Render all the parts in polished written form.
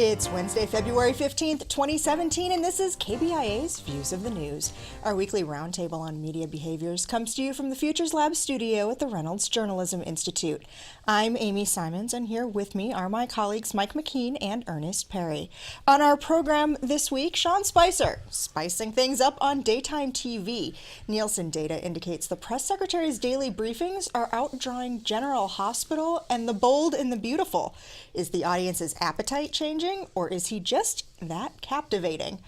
It's Wednesday, February 15th, 2017, and this is KBIA's Views of the News. Our weekly roundtable on media behaviors comes to you from the Futures Lab studio at the Reynolds Journalism Institute. I'm Amy Simons, and here with me are my colleagues Mike McKean and Earnest Perry. On our program this week, Sean Spicer, spicing things up on daytime TV. Nielsen data indicates the press secretary's daily briefings are outdrawing General Hospital and The Bold and the Beautiful. Is the audience's appetite changing, or is he just that captivating?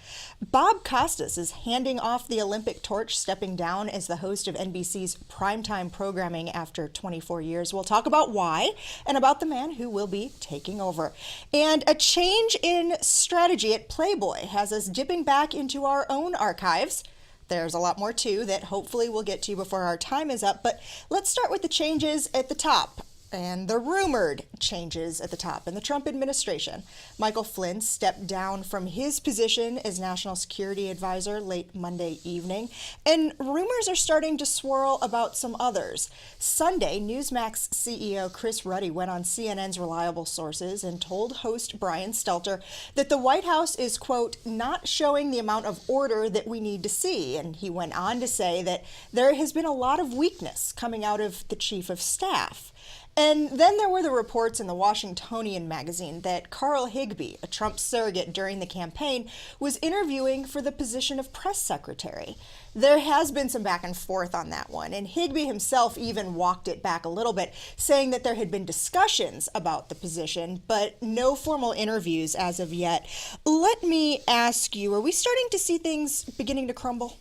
Bob Costas is handing off the Olympic torch, stepping down as the host of NBC's primetime programming after 24 years. We'll talk about why and about the man who will be taking over. And a change in strategy at Playboy has us dipping back into our own archives. There's a lot more, too, that hopefully we'll get to before our time is up. But let's start with the changes at the top. And the rumored changes at the top in the Trump administration. Michael Flynn stepped down from his position as National Security Advisor late Monday evening, and rumors are starting to swirl about some others. Sunday, Newsmax CEO Chris Ruddy went on CNN's Reliable Sources and told host Brian Stelter that the White House is, quote, not showing the amount of order that we need to see. And he went on to say that there has been a lot of weakness coming out of the chief of staff. And then there were the reports in the Washingtonian magazine that Carl Higbee, a Trump surrogate during the campaign, was interviewing for the position of press secretary. There has been some back and forth on that one, and Higbee himself even walked it back a little bit, saying that there had been discussions about the position, but no formal interviews as of yet. Let me ask you, are we starting to see things beginning to crumble?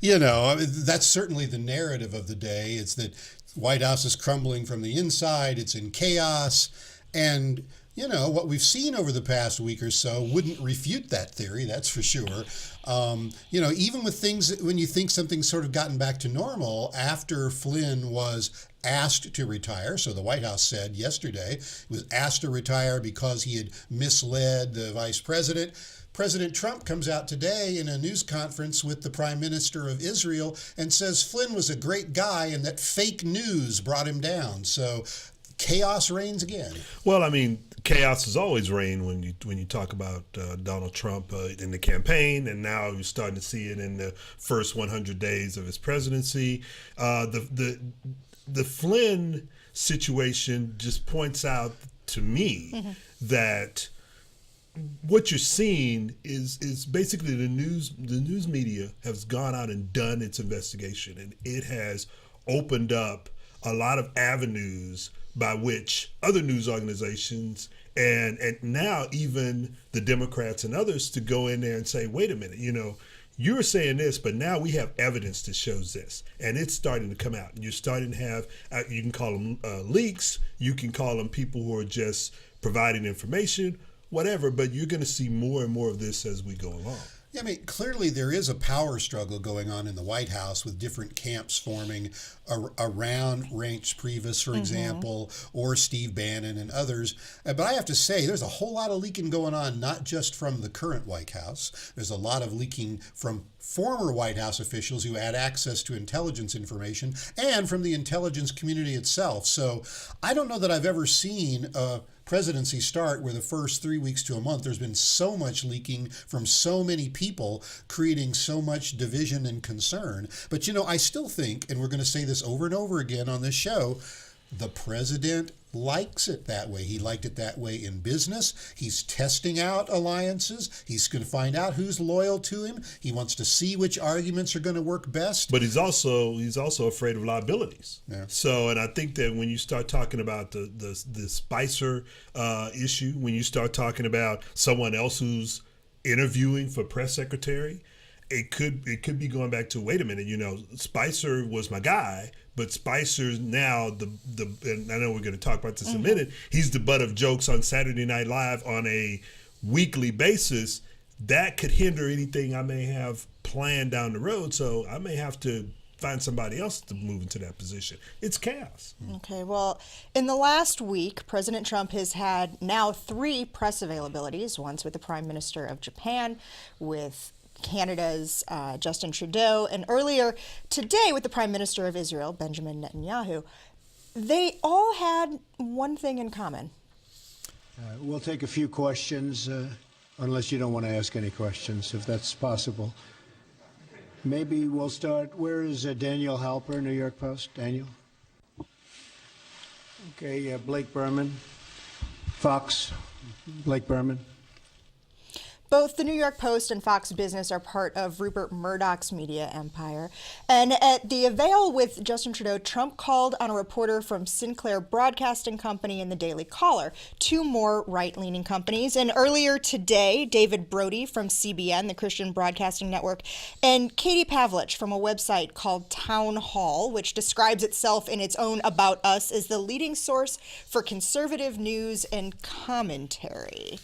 You know, that's certainly the narrative of the day. It's that White House is crumbling from the inside. It's in chaos. And, you know, what we've seen over the past week or so wouldn't refute that theory, that's for sure. You know, even with things, when you think something's sort of gotten back to normal, after Flynn was asked to retire, so the White House said yesterday, he was asked to retire because he had misled the vice president. President Trump comes out today in a news conference with the Prime Minister of Israel and says Flynn was a great guy and that fake news brought him down. So chaos reigns again. Well, I mean, chaos has always reigned when you talk about Donald Trump in the campaign, and now you're starting to see it in the first 100 days of his presidency. The Flynn situation just points out to me that what you're seeing is basically the news media has gone out and done its investigation, and it has opened up a lot of avenues by which other news organizations and now even the Democrats and others to go in there and say, wait a minute, you know, you're saying this, but now we have evidence that shows this, and it's starting to come out. And you're starting to have, you can call them leaks, you can call them people who are just providing information, whatever, but you're going to see more and more of this as we go along. Yeah, I mean, clearly there is a power struggle going on in the White House with different camps forming around Reince Priebus, for example, or Steve Bannon and others. But I have to say, there's a whole lot of leaking going on, not just from the current White House. There's a lot of leaking from former White House officials who had access to intelligence information and from the intelligence community itself. So I don't know that I've ever seen a presidency start where the first 3 weeks to a month there's been so much leaking from so many people, creating so much division and concern. But you know, I still think, and we're going to say this over and over again on this show, the president likes it that way. He liked it that way in business. He's testing out alliances. He's going to find out who's loyal to him. He wants to see which arguments are going to work best. But he's also afraid of liabilities. Yeah. So, and I think that when you start talking about the Spicer issue, when you start talking about someone else who's interviewing for press secretary, it could be going back to, wait a minute, you know, Spicer was my guy, but Spicer's now and I know we're going to talk about this in a minute, he's the butt of jokes on Saturday Night Live on a weekly basis. That could hinder anything I may have planned down the road, so I may have to find somebody else to move into that position. It's chaos. Okay, well, in the last week, President Trump has had now 3 press availabilities, once with the Prime Minister of Japan, with Canada's Justin Trudeau, and earlier today with the Prime Minister of Israel, Benjamin Netanyahu. They all had one thing in common. We'll take a few questions, unless you don't want to ask any questions, if that's possible. Maybe we'll start. Where is Daniel Halper, New York Post? Daniel? Okay, Blake Berman. Fox. Blake Berman. Both the New York Post and Fox Business are part of Rupert Murdoch's media empire. And at the Avail with Justin Trudeau, Trump called on a reporter from Sinclair Broadcasting Company and the Daily Caller, two more right-leaning companies. And earlier today, David Brody from CBN, the Christian Broadcasting Network, and Katie Pavlich from a website called Town Hall, which describes itself in its own About Us as the leading source for conservative news and commentary.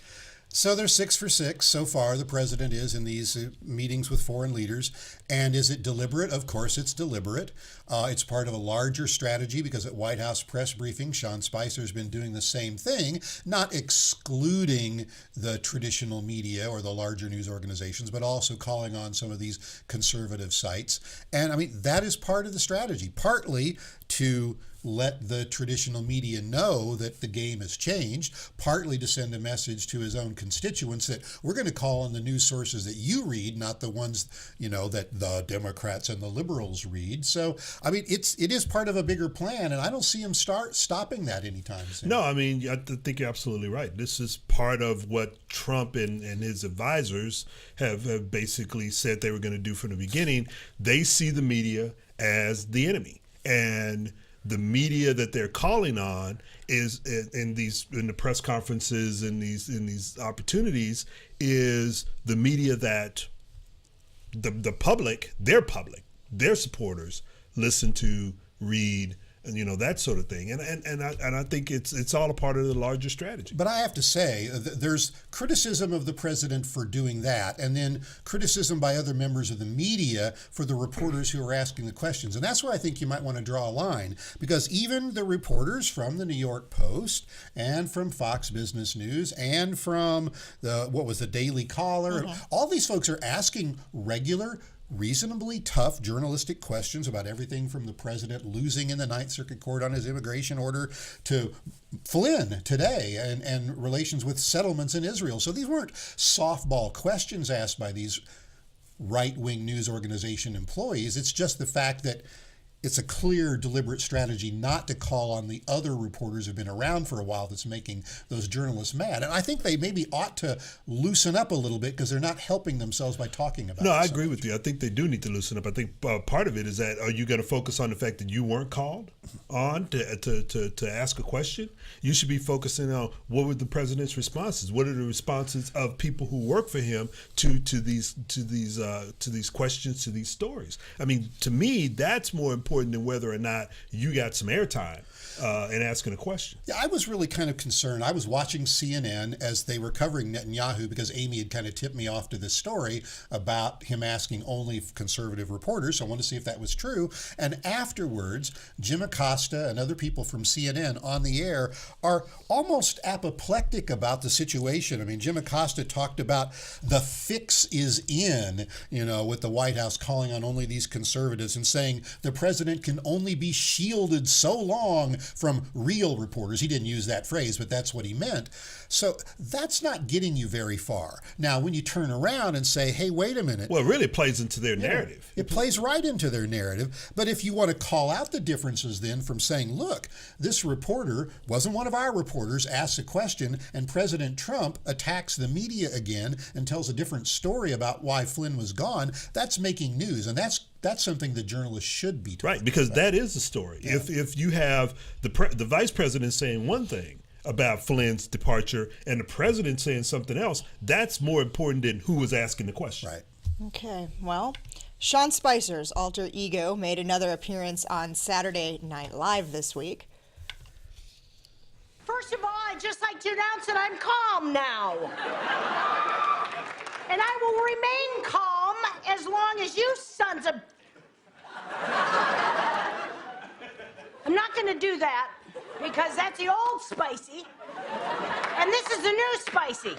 So they're 6 for 6 so far. The president is in these meetings with foreign leaders. And is it deliberate? Of course, it's deliberate. It's part of a larger strategy because at White House press briefing, Sean Spicer has been doing the same thing, not excluding the traditional media or the larger news organizations, but also calling on some of these conservative sites. And I mean, that is part of the strategy, partly to let the traditional media know that the game has changed, partly to send a message to his own constituents that we're going to call on the news sources that you read, not the ones, that the Democrats and the liberals read. So, I mean, it is part of a bigger plan, and I don't see him stopping that anytime soon. No, I mean, I think you're absolutely right. This is part of what Trump and his advisors have basically said they were going to do from the beginning. They see the media as the enemy, and the media that they're calling on is in the press conferences and these opportunities is the media that the public, their supporters listen to, read, and that sort of thing. And I think it's all a part of the larger strategy. But I have to say, there's criticism of the president for doing that, and then criticism by other members of the media for the reporters who are asking the questions. And that's where I think you might want to draw a line, because even the reporters from the New York Post and from Fox Business News and from the Daily Caller, all these folks are asking regular, reasonably tough journalistic questions about everything from the president losing in the Ninth Circuit Court on his immigration order to Flynn today and relations with settlements in Israel. So these weren't softball questions asked by these right-wing news organization employees. It's just the fact that it's a clear, deliberate strategy not to call on the other reporters who've been around for a while that's making those journalists mad. And I think they maybe ought to loosen up a little bit because they're not helping themselves by talking about it. No, I agree with you. I think they do need to loosen up. I think part of it is that, are you going to focus on the fact that you weren't called on to ask a question? You should be focusing on what were the president's responses? What are the responses of people who work for him to these questions, to these stories? I mean, to me, that's more important than whether or not you got some airtime and asking a question. Yeah, I was really kind of concerned. I was watching CNN as they were covering Netanyahu because Amy had kind of tipped me off to this story about him asking only conservative reporters. So I wanted to see if that was true. And afterwards, Jim Acosta and other people from CNN on the air are almost apoplectic about the situation. I mean, Jim Acosta talked about the fix is in, with the White House calling on only these conservatives and saying the president can only be shielded so long from real reporters. He didn't use that phrase, but that's what he meant. So that's not getting you very far. Now, when you turn around and say, hey, wait a minute. Well, it really plays into their narrative. It plays right into their narrative. But if you want to call out the differences then from saying, look, this reporter wasn't one of our reporters, asks a question, and President Trump attacks the media again and tells a different story about why Flynn was gone, that's making news. And that's something the journalists should be talking about. Right, because that is the story. Yeah. If you have the vice president saying one thing about Flynn's departure and the president saying something else, that's more important than who was asking the question. Right. Okay, well, Sean Spicer's alter ego made another appearance on Saturday Night Live this week. First of all, I'd just like to announce that I'm calm now. And I will remain calm as long as you sons of... I'm not going to do that, because that's the old Spicy. And this is the new spicy.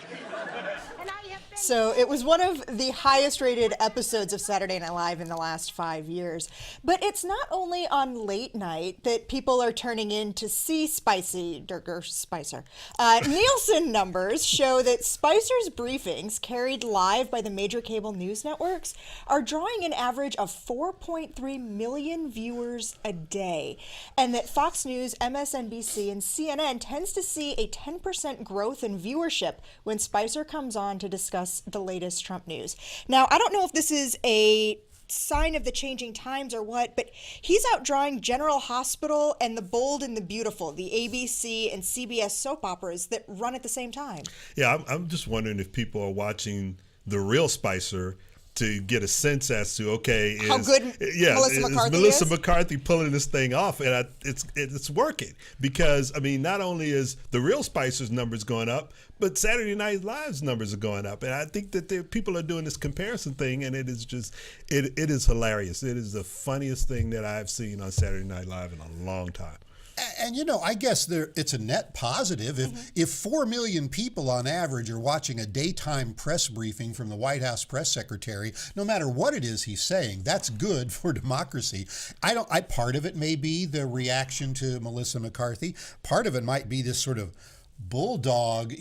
And I have been... So it was one of the highest rated episodes of Saturday Night Live in the last 5 years. But it's not only on late night that people are turning in to see Spicy Durger Spicer. Nielsen numbers show that Spicer's briefings, carried live by the major cable news networks, are drawing an average of 4.3 million viewers a day. And that Fox News, MSNBC, and CNN tends to see a 10% growth in viewership when Spicer comes on to discuss the latest Trump news. Now, I don't know if this is a sign of the changing times or what, but he's outdrawing General Hospital and The Bold and the Beautiful, the ABC and CBS soap operas that run at the same time. Yeah, I'm just wondering if people are watching the real Spicer to get a sense as to, okay, how good Melissa McCarthy pulling this thing off, and it's working, because I mean, not only is the real Spicer's numbers going up, but Saturday Night Live's numbers are going up, and I think that people are doing this comparison thing, and it is just it is hilarious. It is the funniest thing that I've seen on Saturday Night Live in a long time. And, you know, I guess it's a net positive. If 4 million people on average are watching a daytime press briefing from the White House press secretary, no matter what it is he's saying, that's good for democracy. Part of it may be the reaction to Melissa McCarthy. Part of it might be this sort of bulldog,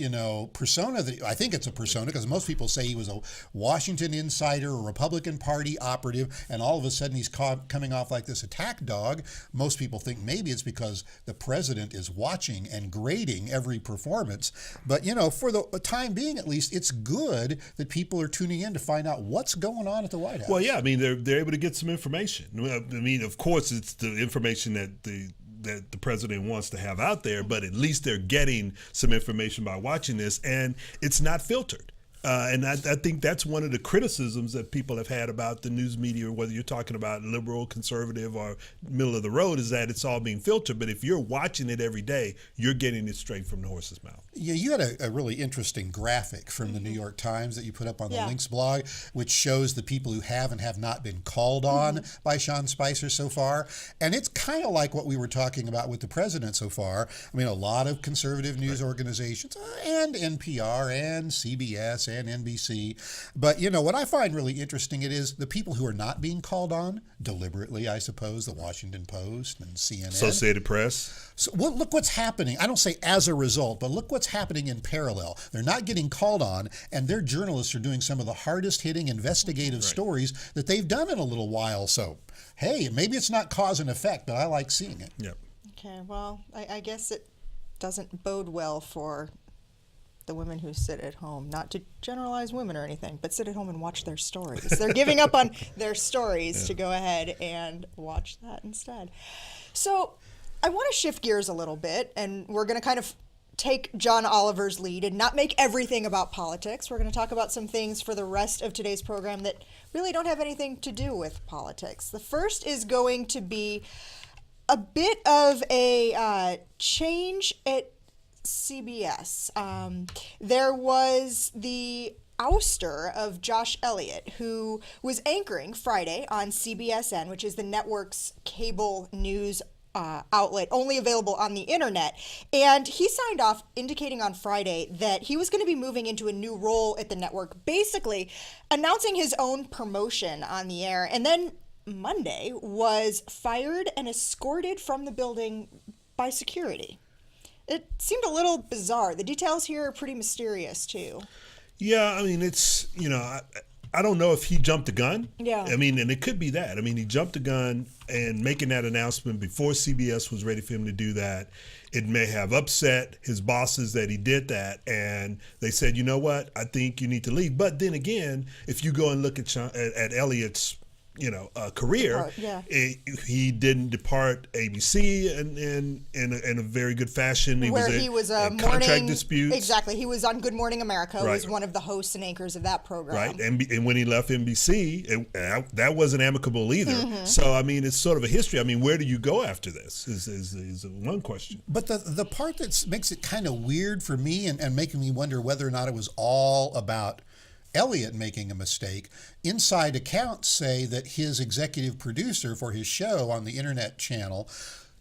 persona that I think it's a persona, because most people say he was a Washington insider, a Republican Party operative, and all of a sudden he's coming off like this attack dog. Most people think maybe it's because the president is watching and grading every performance. But, for the time being, at least, it's good that people are tuning in to find out what's going on at the White House. Well, yeah, I mean, they're able to get some information. I mean, of course, it's the information that the president wants to have out there, but at least they're getting some information by watching this, and it's not filtered. And I think that's one of the criticisms that people have had about the news media, whether you're talking about liberal, conservative, or middle of the road, is that it's all being filtered. But if you're watching it every day, you're getting it straight from the horse's mouth. Yeah, you had a really interesting graphic from the New York Times that you put up on the Links blog, which shows the people who have and have not been called on by Sean Spicer so far. And it's kind of like what we were talking about with the president so far. I mean, a lot of conservative news organizations and NPR and CBS and NBC. But, what I find really interesting is the people who are not being called on, deliberately, I suppose, the Washington Post and CNN. Associated Press. So look what's happening. I don't say as a result, but look what's happening in parallel. They're not getting called on, and their journalists are doing some of the hardest hitting investigative stories that they've done in a little while. So, hey, maybe it's not cause and effect, but I like seeing it. Yep. Okay, well, I guess it doesn't bode well for the women who sit at home, not to generalize women or anything, but sit at home and watch their stories. They're giving up on their stories to go ahead and watch that instead. So I want to shift gears a little bit, and we're going to kind of take John Oliver's lead and not make everything about politics. We're going to talk about some things for the rest of today's program that really don't have anything to do with politics. The first is going to be a bit of a change at CBS. There was the ouster of Josh Elliott, who was anchoring Friday on CBSN, which is the network's cable news outlet, only available on the internet. And he signed off indicating on Friday that he was going to be moving into a new role at the network, basically announcing his own promotion on the air. And then Monday was fired and escorted from the building by security. It seemed a little bizarre. The details here are pretty mysterious, too. Yeah, I mean, it's, I don't know if he jumped the gun. Yeah. I mean, and it could be that. I mean, he jumped the gun, and making that announcement before CBS was ready for him to do that, it may have upset his bosses that he did that, and they said, you know what, I think you need to leave. But then again, if you go and look at Elliott's career, he didn't depart ABC in a very good fashion. He was a contract disputes. Exactly. He was on Good Morning America. He was one of the hosts and anchors of that program. Right. And when he left NBC, that wasn't amicable either. Mm-hmm. So, I mean, it's sort of a history. I mean, where do you go after this is one question. But the part that makes it kind of weird for me and making me wonder whether or not it was all about Elliott making a mistake, inside accounts say that his executive producer for his show on the internet channel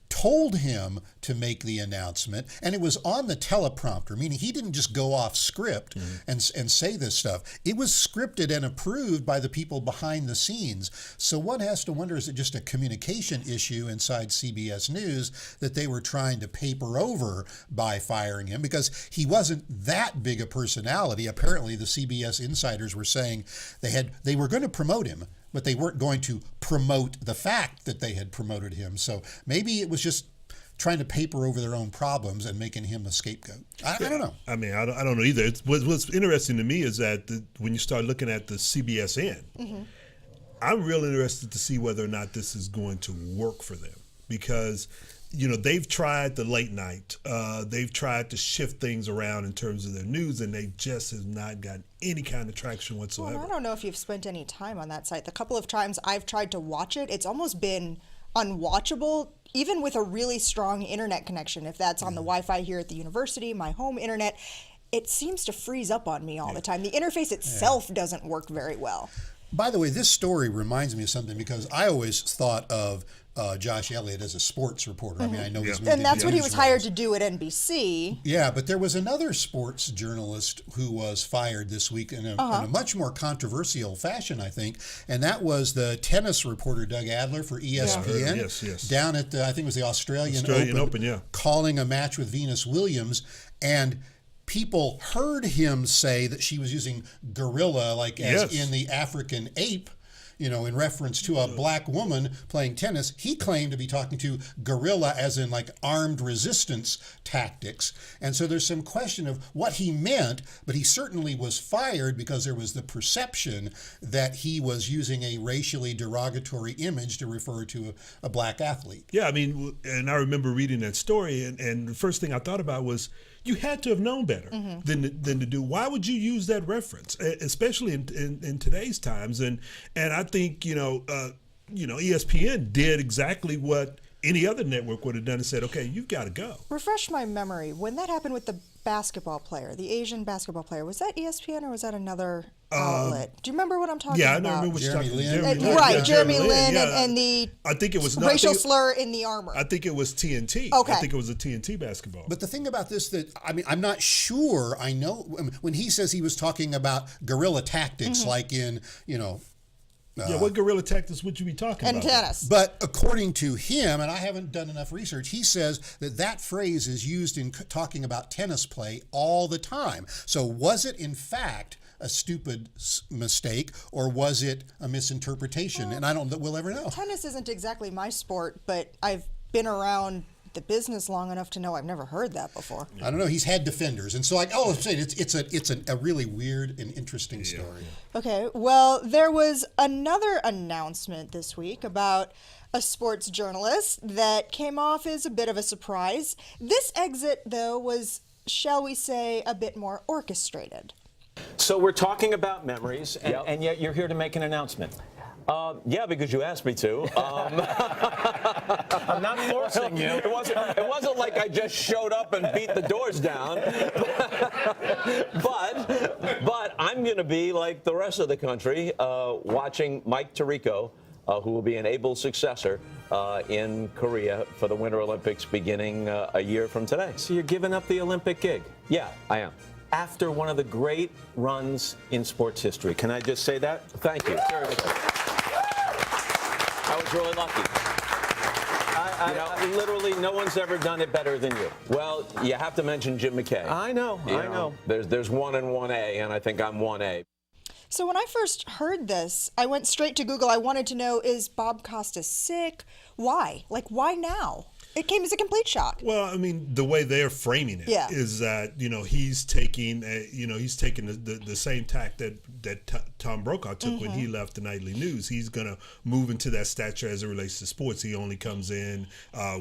told him to make the announcement, and it was on the teleprompter, meaning he didn't just go off script and say this stuff. It was scripted and approved by the people behind the scenes. So one has to wonder, is it just a communication issue inside CBS News that they were trying to paper over by firing him? Because he wasn't that big a personality. Apparently, the CBS insiders were saying they were going to promote him, but they weren't going to promote the fact that they had promoted him. So maybe it was just trying to paper over their own problems and making him a scapegoat. I don't know. I mean, I don't know either. What's interesting to me is that when you start looking at the CBS end, I'm real interested to see whether or not this is going to work for them, because they've tried the late night. They've tried to shift things around in terms of their news, and they just have not gotten any kind of traction whatsoever. Well, I don't know if you've spent any time on that site. The couple of times I've tried to watch it, it's almost been unwatchable, even with a really strong internet connection. If that's on the Wi-Fi here at the university, my home internet, it seems to freeze up on me all the time. The interface itself doesn't work very well. By the way, this story reminds me of something, because I always thought of Josh Elliott as a sports reporter. I mean, I know he's moved And that's into what he was news hired roles. to do at NBC. Yeah, but there was another sports journalist who was fired this week in a much more controversial fashion, I think, and that was the tennis reporter Doug Adler for ESPN. Yes. Down at I think it was the Australian Open, calling a match with Venus Williams, and people heard him say that she was using gorilla, like as in the African ape, in reference to a black woman playing tennis. He claimed to be talking to guerrilla as in like armed resistance tactics. And so there's some question of what he meant, but he certainly was fired because there was the perception that he was using a racially derogatory image to refer to a black athlete. Yeah, I mean, and I remember reading that story, and the first thing I thought about was, you had to have known better than to do. Why would you use that reference, especially in today's times? And I think ESPN did exactly what any other network would have done and said, okay, you've got to go. Refresh my memory. When that happened with the basketball player, the Asian basketball player, was that ESPN or was that another outlet? Do you remember what I'm talking about? Yeah, I remember what you're talking Lin. about. Right, Jeremy Lin and the I think it was racial slur in the armor. I think it was TNT. Okay. I think it was a TNT basketball. But the thing about this I'm not sure. I know when he says he was talking about guerrilla tactics, like in, what guerrilla tactics would you be talking and about? tennis. But according to him, and I haven't done enough research, he says that phrase is used in talking about tennis play all the time. So was it in fact a stupid mistake, or was it a misinterpretation? And I don't think we'll ever know. Tennis isn't exactly my sport, but I've been around the business long enough to know I've never heard that before. I don't know. He's had defenders, and so it's a really weird and interesting story. Okay, well, there was another announcement this week about a sports journalist that came off as a bit of a surprise. This exit, though, was, shall we say, a bit more orchestrated. So we're talking about memories, and yet you're here to make an announcement. Yeah, because you asked me to. I'm not forcing you. It wasn't like I just showed up and beat the doors down. but I'm going to be like the rest of the country, watching Mike Tirico, who will be an able successor in Korea for the Winter Olympics beginning a year from today. So you're giving up the Olympic gig? Yeah, I am. After one of the great runs in sports history. Can I just say that? Thank you. Seriously. I was really lucky. Literally, no one's ever done it better than you. Well, you have to mention Jim McKay. I know. There's 1 and 1A, and I think I'm 1A. So when I first heard this, I went straight to Google. I wanted to know, is Bob Costas sick? Why? Like, why now? It came as a complete shock. Well, I mean, the way they're framing it is that, he's taking the same tack that Tom Brokaw took when he left the Nightly News. He's going to move into that stature as it relates to sports. He only comes in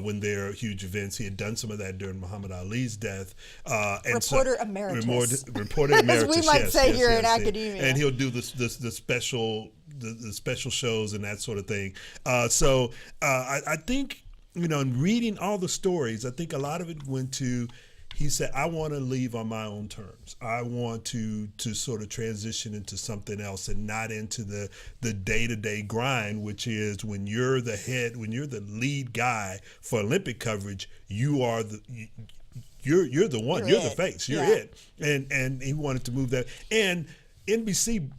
when there are huge events. He had done some of that during Muhammad Ali's death. Reporter emeritus. Reporter emeritus, as we might say here in academia. And he'll do the special shows and that sort of thing. So I think, in reading all the stories, I think a lot of it went to he said, I want to leave on my own terms. I want to sort of transition into something else and not into the day-to-day grind, which is when you're the head, when you're the lead guy for Olympic coverage, you are you're the one, you're the face, you're it. And he wanted to move that. And NBC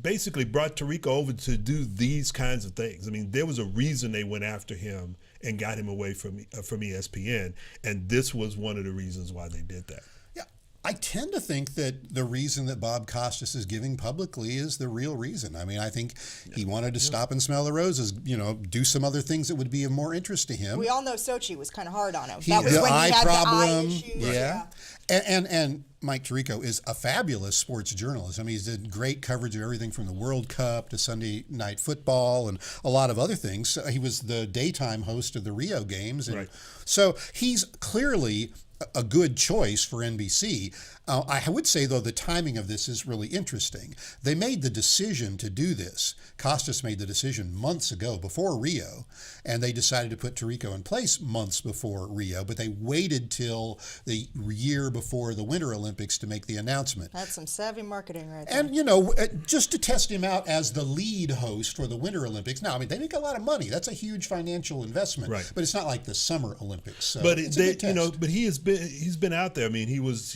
basically brought Tirico over to do these kinds of things. I mean, there was a reason they went after him and got him away from ESPN, and this was one of the reasons why they did that. Yeah, I tend to think that the reason that Bob Costas is giving publicly is the real reason. I mean, I think he wanted to stop and smell the roses, do some other things that would be of more interest to him. We all know Sochi was kind of hard on him. That was when he had the eye issues. Yeah. And Mike Tirico is a fabulous sports journalist. I mean, he's did great coverage of everything from the World Cup to Sunday Night Football and a lot of other things. He was the daytime host of the Rio Games. And so he's clearly a good choice for NBC. I would say, though, the timing of this is really interesting. They made the decision to do this. Costas made the decision months ago, before Rio, and they decided to put Tirico in place months before Rio, but they waited till the year before the Winter Olympics to make the announcement. That's some savvy marketing right there. And, just to test him out as the lead host for the Winter Olympics. Now, I mean, they make a lot of money. That's a huge financial investment, but it's not like the Summer Olympics. So but it's a good test. But he's been out there. I mean, as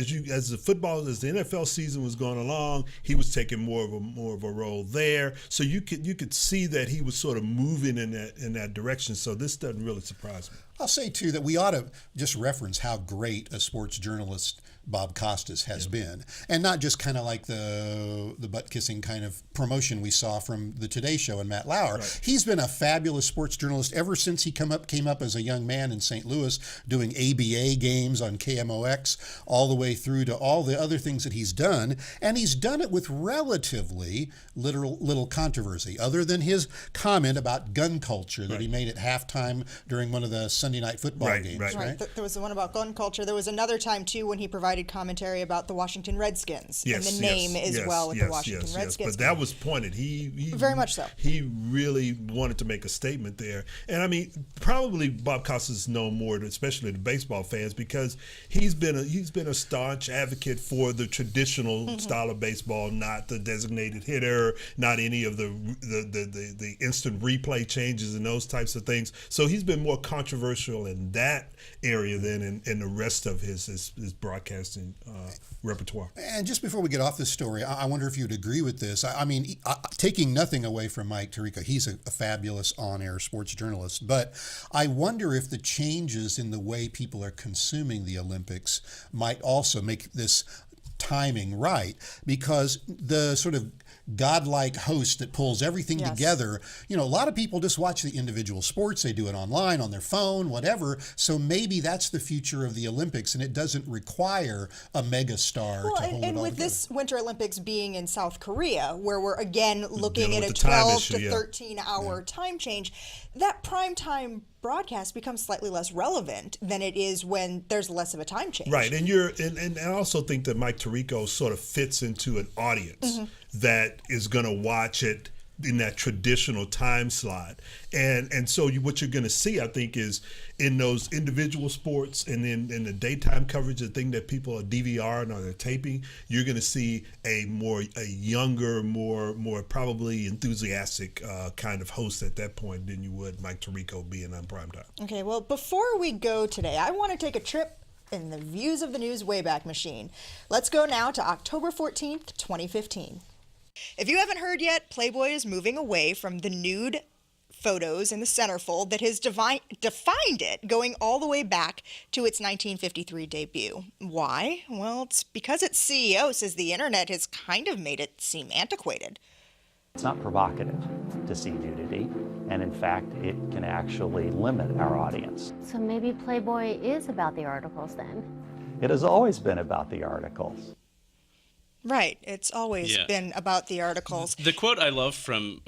the NFL season was going along, he was taking more of a role there. So you could see that he was sort of moving in that direction. So this doesn't really surprise me. I'll say too that we ought to just reference how great a sports journalist Bob Costas has been, and not just kind of like the butt kissing kind of promotion we saw from the Today Show and Matt Lauer. He's been a fabulous sports journalist ever since he came up as a young man in St. Louis, doing ABA games on KMOX, all the way through to all the other things that he's done, and he's done it with relatively little controversy, other than his comment about gun culture that he made at halftime during one of the Sunday Night Football games. Right. There was the one about gun culture. There was another time too when he provided commentary about the Washington Redskins and the name as well with the Washington Redskins. But that was pointed. He very much so. He really wanted to make a statement there, and I mean, probably Bob Costas is known more, especially to baseball fans, because he's been a staunch advocate for the traditional style of baseball, not the designated hitter, not any of the instant replay changes and those types of things. So he's been more controversial in that area than in the rest of his broadcasting repertoire. And just before we get off this story, I wonder if you'd agree with this. I mean, taking nothing away from Mike Tirico, he's a fabulous on-air sports journalist, but I wonder if the changes in the way people are consuming the Olympics might also make this timing right, because the sort of godlike host that pulls everything together, a lot of people just watch the individual sports. They do it online, on their phone, whatever. So maybe that's the future of the Olympics, and it doesn't require a mega star to hold it all and with together. this Winter Olympics being in South Korea, where we're again looking at a 12 to 13 hour time change, that prime time broadcast becomes slightly less relevant than it is when there's less of a time change. Right, and I also think that Mike Tirico sort of fits into an audience that is going to watch it in that traditional time slot. And so what you're going to see, I think, is in those individual sports and in the daytime coverage, the thing that people are DVRing or they're taping, you're going to see a younger, more probably enthusiastic kind of host at that point than you would Mike Tirico being on primetime. Okay, well, before we go today, I want to take a trip in the Views of the News Wayback Machine. Let's go now to October 14th, 2015. If you haven't heard yet, Playboy is moving away from the nude photos in the centerfold that has defined it, going all the way back to its 1953 debut. Why? Well, it's because its CEO says the internet has kind of made it seem antiquated. It's not provocative to see nudity, and in fact, it can actually limit our audience. So maybe Playboy is about the articles then? It has always been about the articles. Right. It's always been about the articles. The quote I love from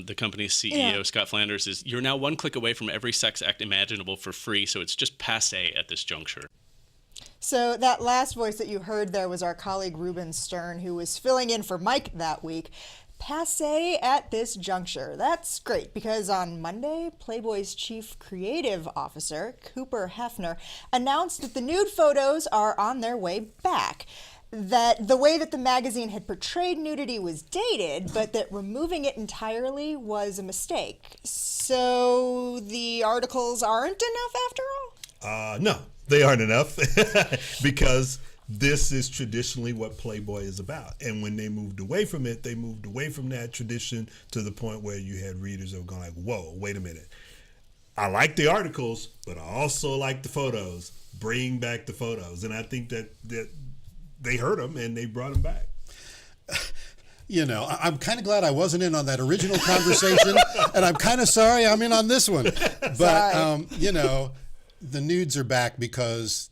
the company's CEO, Scott Flanders, is, "You're now one click away from every sex act imaginable for free, so it's just passé at this juncture." So that last voice that you heard there was our colleague Ruben Stern, who was filling in for Mike that week. passé at this juncture. That's great because on Monday, Playboy's chief creative officer, Cooper Hefner, announced that the nude photos are on their way back. That the way that the magazine had portrayed nudity was dated, but that removing it entirely was a mistake. So the articles aren't enough after all? No, they aren't enough because this is traditionally what Playboy is about. And when they moved away from it, they moved away from that tradition to the point where you had readers that were going like, whoa, wait a minute. I like the articles, but I also like the photos. Bring back the photos. And I think that they heard them and they brought them back. You know, I'm kind of glad I wasn't in on that original conversation, and I'm kind of sorry I'm in on this one. But, you know, the nudes are back because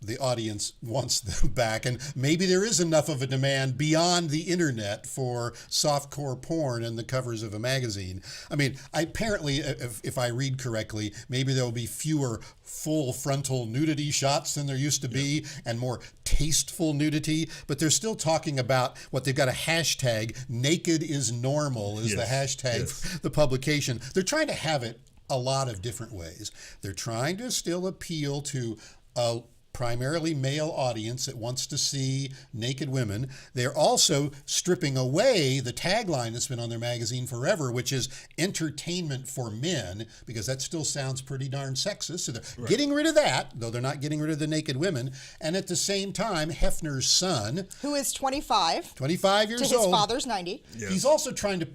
the audience wants them back, and maybe there is enough of a demand beyond the internet for softcore porn and the covers of a magazine. I mean, apparently, if I read correctly, maybe there will be fewer full frontal nudity shots than there used to be, and more tasteful nudity, but they're still talking about what they've got a hashtag, naked is normal is the hashtag for the publication. They're trying to have it a lot of different ways. They're trying to still appeal to a primarily male audience that wants to see naked women. They're also stripping away the tagline that's been on their magazine forever, which is entertainment for men, because that still sounds pretty darn sexist. So they're getting rid of that, though they're not getting rid of the naked women. And at the same time, Hefner's son, who is 25 years to his old, father's 90. He's also trying to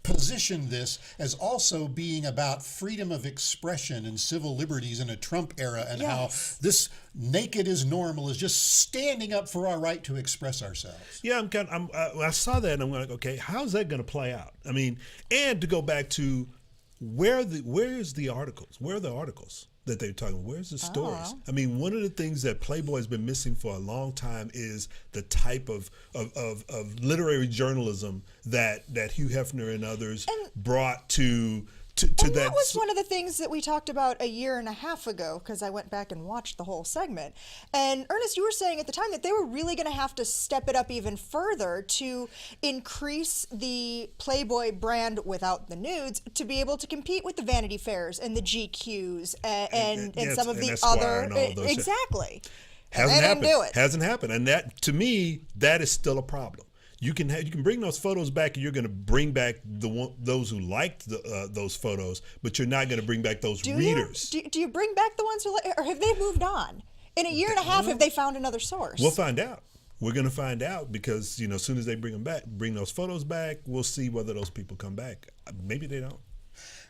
position this as also being about freedom of expression and civil liberties in a Trump era, and how this naked is normal is just standing up for our right to express ourselves. Yeah, I saw that and I'm like, okay, how's that going to play out? I mean, and to go back to where's the articles? Where are the articles that they're talking about? Where's the stories? I mean, one of the things that Playboy has been missing for a long time is the type of literary journalism that Hugh Hefner and others brought to that was one of the things that we talked about a year and a half ago, because I went back and watched the whole segment. And Ernest, you were saying at the time that they were really going to have to step it up even further to increase the Playboy brand without the nudes to be able to compete with the Vanity Fairs and the GQs and some of the other. Exactly. Hasn't happened. Didn't do it. Hasn't happened. And that, to me, that is still a problem. You can bring those photos back, and you're going to bring back those who liked those photos, but you're not going to bring back those readers. Do you bring back the ones who or have they moved on? In a year and a half, have they found another source? We'll find out. We're going to find out because, as soon as they bring those photos back, we'll see whether those people come back. Maybe they don't.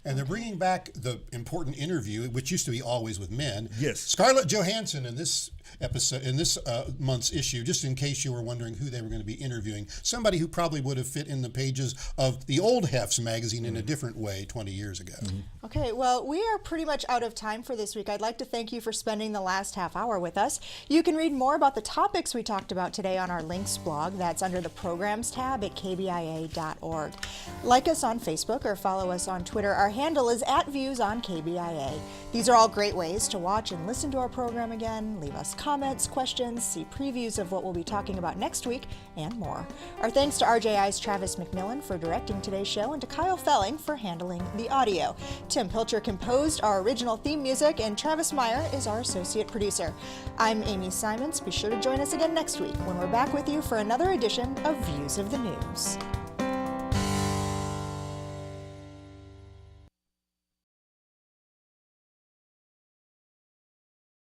And they're bringing back the important interview, which used to be always with men. Yes. Scarlett Johansson in this episode, in this month's issue, just in case you were wondering who they were going to be interviewing, somebody who probably would have fit in the pages of the old Hef's magazine in a different way 20 years ago. Okay, well, we are pretty much out of time for this week. I'd like to thank you for spending the last half hour with us. You can read more about the topics we talked about today on our links blog. That's under the programs tab at KBIA.org. Like us on Facebook or follow us on Twitter. Our handle is @ViewsOnKBIA. These are all great ways to watch and listen to our program again, leave us comments, questions, see previews of what we'll be talking about next week, and more. Our thanks to RJI's Travis McMillan for directing today's show and to Kyle Felling for handling the audio. Tim Pilcher composed our original theme music, and Travis Meyer is our associate producer. I'm Amy Simons. Be sure to join us again next week when we're back with you for another edition of Views of the News.